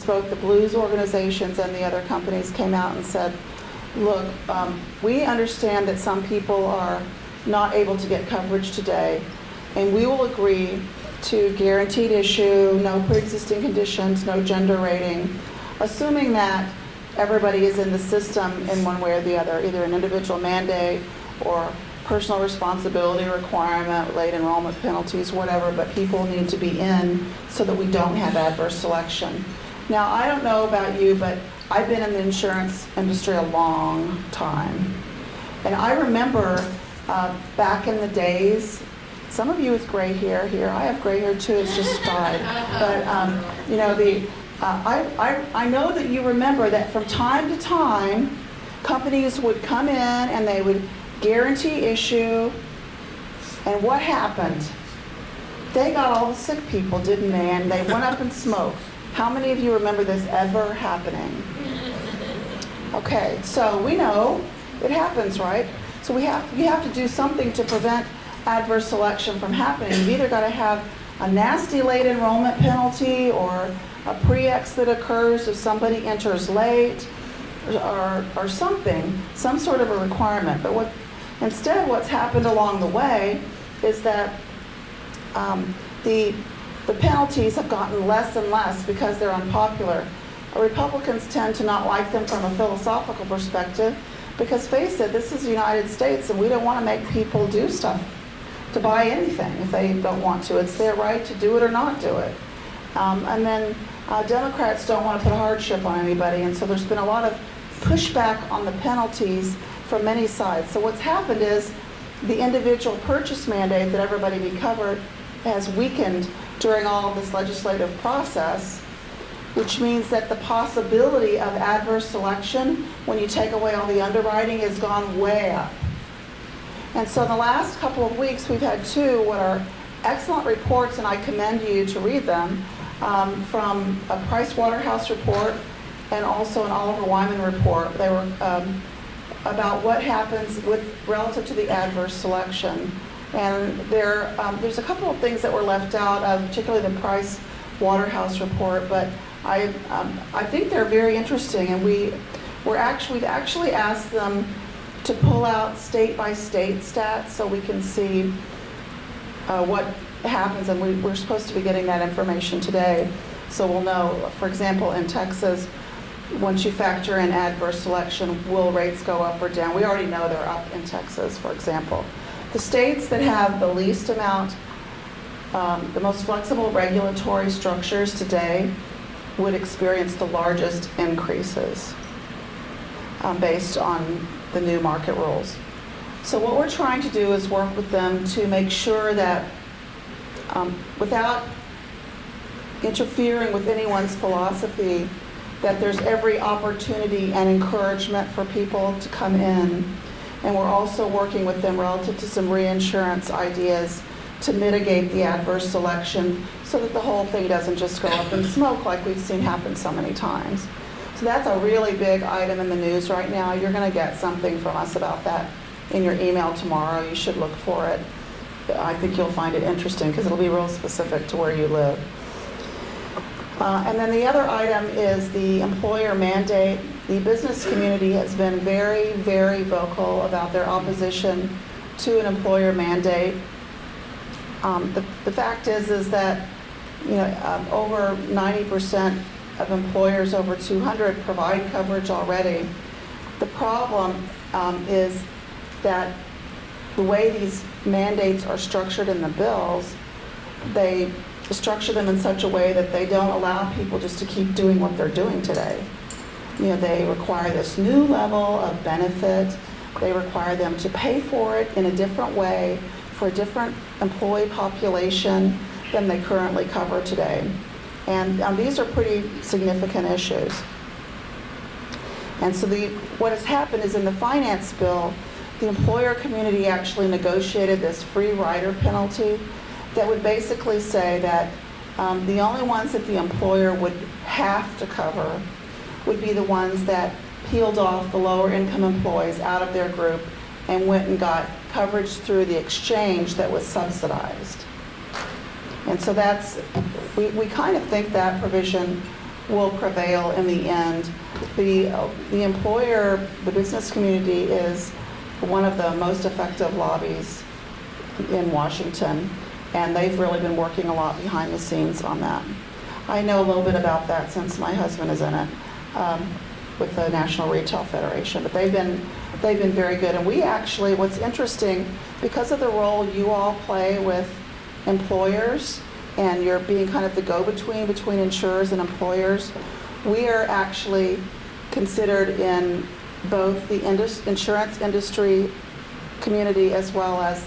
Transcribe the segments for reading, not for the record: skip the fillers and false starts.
Both the blues organizations and the other companies came out and said, look, we understand that some people are not able to get coverage today, and we will agree to guaranteed issue, no pre-existing conditions, no gender rating, assuming that everybody is in the system in one way or the other, either an individual mandate or personal responsibility requirement, late enrollment penalties, whatever, but people need to be in so that we don't have adverse selection. Now, I don't know about you, but I've been in the insurance industry a long time. And I remember back in the days, some of you with gray hair here, I have gray hair too, it's just dyed. But you know, I know that you remember that from time to time, companies would come in and they would guarantee issue, and what happened? They got all the sick people, didn't they? And they went up in smoke. How many of you remember this ever happening? Okay, so we know it happens, right? So you have to do something to prevent adverse selection from happening. You've either got to have a nasty late enrollment penalty or a pre-ex that occurs if somebody enters late or something, some sort of a requirement. But instead what's happened along the way is that the penalties have gotten less and less because they're unpopular. Republicans tend to not like them from a philosophical perspective because, face it, this is the United States and we don't want to make people do stuff to buy anything if they don't want to. It's their right to do it or not do it. And then Democrats don't want to put a hardship on anybody, and so there's been a lot of pushback on the penalties from many sides. So what's happened is the individual purchase mandate that everybody be covered has weakened during all of this legislative process, which means that the possibility of adverse selection when you take away all the underwriting has gone way up. And so in the last couple of weeks we've had two what are excellent reports, and I commend you to read them, from a Price Waterhouse report and also an Oliver Wyman report. They were about what happens relative to the adverse selection. And there's a couple of things that were left out of, particularly the Price Waterhouse report, but I think they're very interesting, and we've actually asked them to pull out state-by-state stats so we can see what happens, and we're supposed to be getting that information today, so we'll know. For example, in Texas, once you factor in adverse selection, will rates go up or down? We already know they're up in Texas, for example. The states that have the least amount, the most flexible regulatory structures today would experience the largest increases based on the new market rules. So what we're trying to do is work with them to make sure that without interfering with anyone's philosophy, that there's every opportunity and encouragement for people to come in. And we're also working with them relative to some reinsurance ideas to mitigate the adverse selection so that the whole thing doesn't just go up in smoke like we've seen happen so many times. So that's a really big item in the news right now. You're going to get something from us about that in your email tomorrow. You should look for it. I think you'll find it interesting because it'll be real specific to where you live. And then the other item is the employer mandate. The business community has been very, very vocal about their opposition to an employer mandate. The fact is that over 90% of employers over 200 provide coverage already. The problem is that the way these mandates are structured in the bills, they structure them in such a way that they don't allow people just to keep doing what they're doing today. They require this new level of benefit. They require them to pay for it in a different way for a different employee population than they currently cover today. And these are pretty significant issues. And so what has happened is in the finance bill, the employer community actually negotiated this free rider penalty that would basically say that the only ones that the employer would have to cover would be the ones that peeled off the lower income employees out of their group and went and got coverage through the exchange that was subsidized. And so we kind of think that provision will prevail in the end. The employer, the business community is one of the most effective lobbies in Washington, and they've really been working a lot behind the scenes on that. I know a little bit about that since my husband is in it with the National Retail Federation, but they've been very good. And we actually, what's interesting, because of the role you all play with employers, and you're being kind of the go-between between insurers and employers, we are actually considered in both the insurance industry community as well as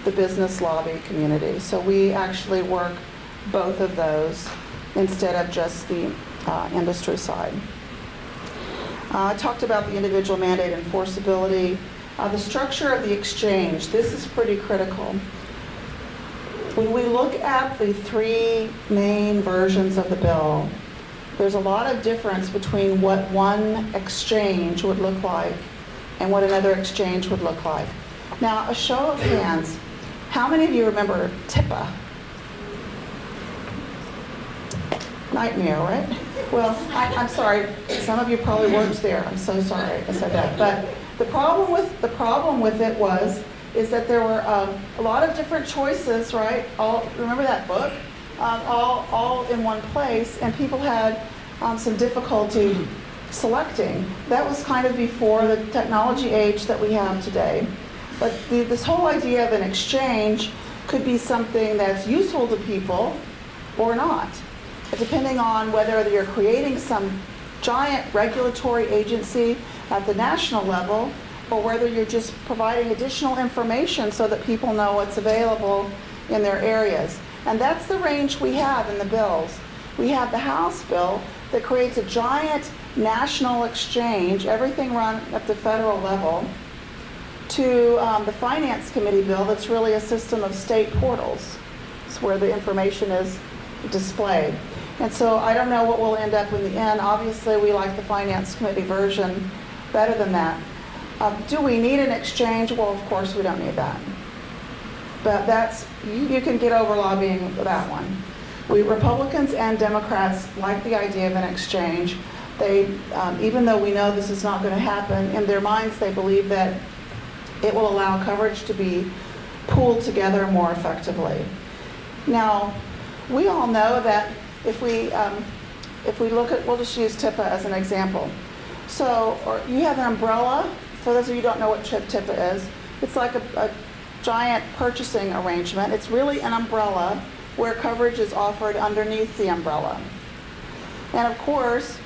the business lobby community. So we actually work both of those instead of just the industry side. I talked about the individual mandate enforceability. The structure of the exchange, this is pretty critical. When we look at the three main versions of the bill, there's a lot of difference between what one exchange would look like and what another exchange would look like. Now, a show of hands, how many of you remember TIPA? Nightmare, right? Well, I'm sorry, some of you probably worked there. I'm so sorry I said that. But the problem with it is that there were a lot of different choices, right? Remember that book? All in one place, and people had some difficulty selecting. That was kind of before the technology age that we have today. But this whole idea of an exchange could be something that's useful to people or not, depending on whether you're creating some giant regulatory agency at the national level or whether you're just providing additional information so that people know what's available in their areas. And that's the range we have in the bills. We have the House bill that creates a giant national exchange, everything run at the federal level, to the Finance Committee bill that's really a system of state portals. It's where the information is displayed. And so I don't know what we'll end up in the end. Obviously, we like the Finance Committee version better than that. Do we need an exchange? Well, of course we don't need that. But that's, you can get over lobbying that one. We Republicans and Democrats like the idea of an exchange. They, even though we know this is not going to happen, in their minds they believe that it will allow coverage to be pooled together more effectively. Now, we all know that if we look at, we'll just use TIPA as an example. So, or you have an umbrella. For those of you who don't know what TIPA is, it's like a giant purchasing arrangement. It's really an umbrella where coverage is offered underneath the umbrella. And of course,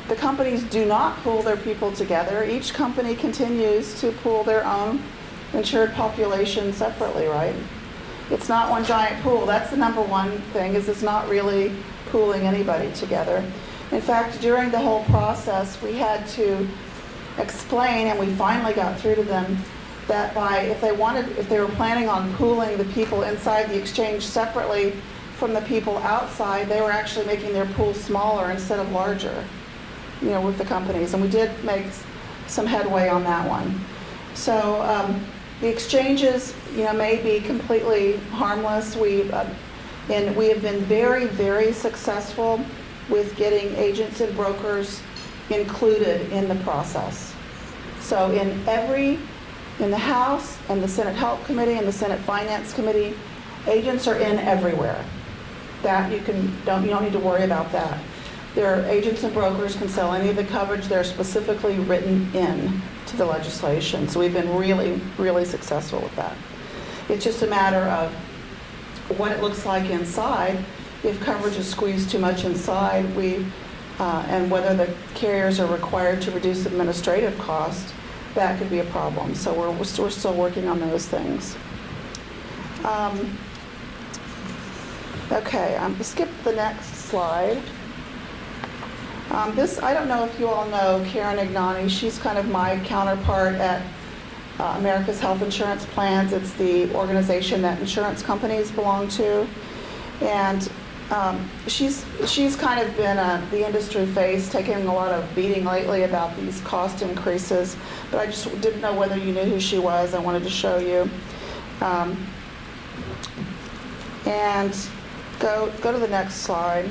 the companies do not pool their people together. Each company continues to pool their own insured population separately, right? It's not one giant pool. That's the number one thing, is it's not really pooling anybody together. In fact, during the whole process, we had to explain, and we finally got through to them, that if they were planning on pooling the people inside the exchange separately from the people outside, they were actually making their pool smaller instead of larger, with the companies. And we did make some headway on that one. So the exchanges, may be completely harmless. We have been very, very successful with getting agents and brokers included in the process. So in the House and the Senate Health Committee and the Senate Finance Committee, agents are in everywhere. That you don't need to worry about that. Their agents and brokers can sell any of the coverage. They're specifically written in to the legislation. So we've been really, really successful with that. It's just a matter of what it looks like inside. If coverage is squeezed too much inside, and whether the carriers are required to reduce administrative cost, that could be a problem. So we're still working on those things. Okay, I'm skip the next slide. I don't know if you all know Karen Ignani. She's kind of my counterpart at America's Health Insurance Plans. It's the organization that insurance companies belong to. And she's kind of been the industry face, taking a lot of beating lately about these cost increases. But I just didn't know whether you knew who she was. I wanted to show you. And go to the next slide.